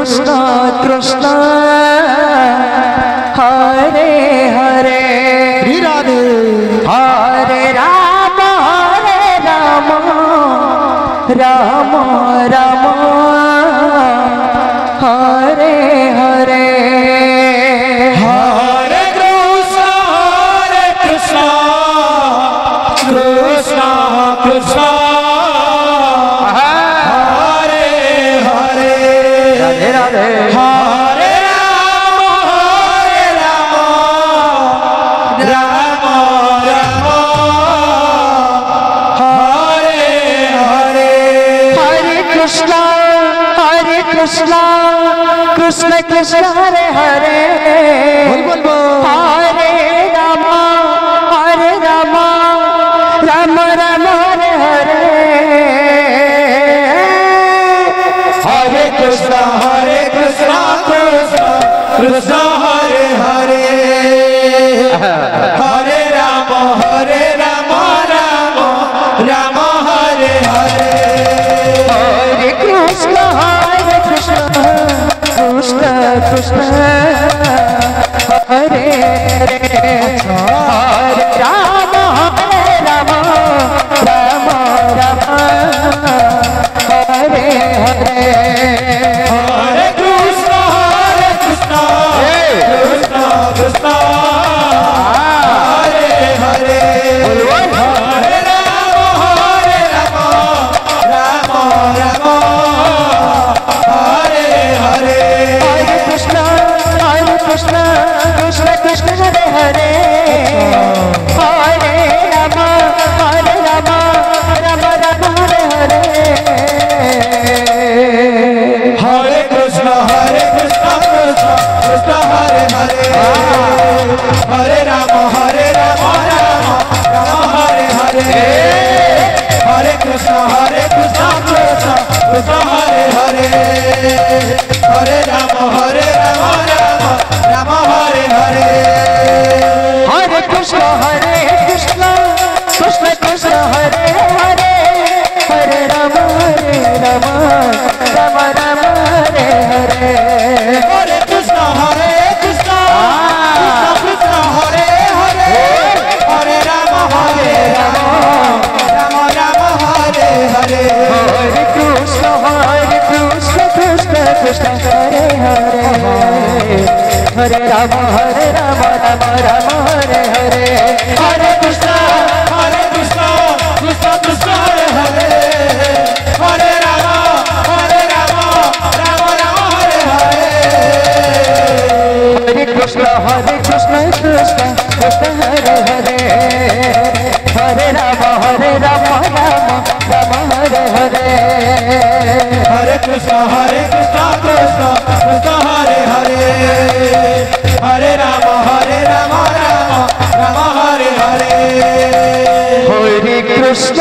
कृष्ण कृष्ण हरे हरे राधे हरे राम राम राम हरे हरे हरे कृष्ण कृष्ण कृष्ण हरे हरे राधे राधे हरे राम राम राम हरे हरे हरे कृष्ण कृष्ण कृष्ण हरे हरे बोल बोल हरे राम राम राम हरे हरे हरे कृष्ण कृष्ण कृष्ण हरे हरे हरे राम राम राम हरे हरे हरे कृष्ण कृष्ण कृष्ण हरे हरे हरे राम राम राम हरे हरे हरे कृष्ण कृष्ण कृष्ण हरे हरे हरे राम राम राम हरे हरे हरे कृष्ण कृष्ण कृष्ण हरे हरे हरे राम राम राम हरे हरे हरे कृष्ण कृष्ण कृष्ण हरे हरे हरे राम राम राम हरे हरे हरे कृष्ण कृष्ण कृष्ण हरे हरे हरे राम राम राम हरे हरे हरे कृष्ण कृष्ण कृष्ण हरे हरे हरे राम राम राम हरे हरे हरे कृष्ण कृष्ण कृष्ण हरे हरे हरे राम राम राम हरे हरे हरे कृष्ण कृष्ण कृष्ण हरे हरे हरे राम राम राम हरे हरे हरे कृष्ण कृष्ण कृष्ण हरे हरे हरे राम राम राम हरे हरे हरे कृष्ण कृष्ण कृष्ण हरे हरे हरे राम राम राम हरे हरे हरे कृष्ण कृष्ण कृष्ण हरे हरे हरे राम राम राम हरे हरे हरे कृष्ण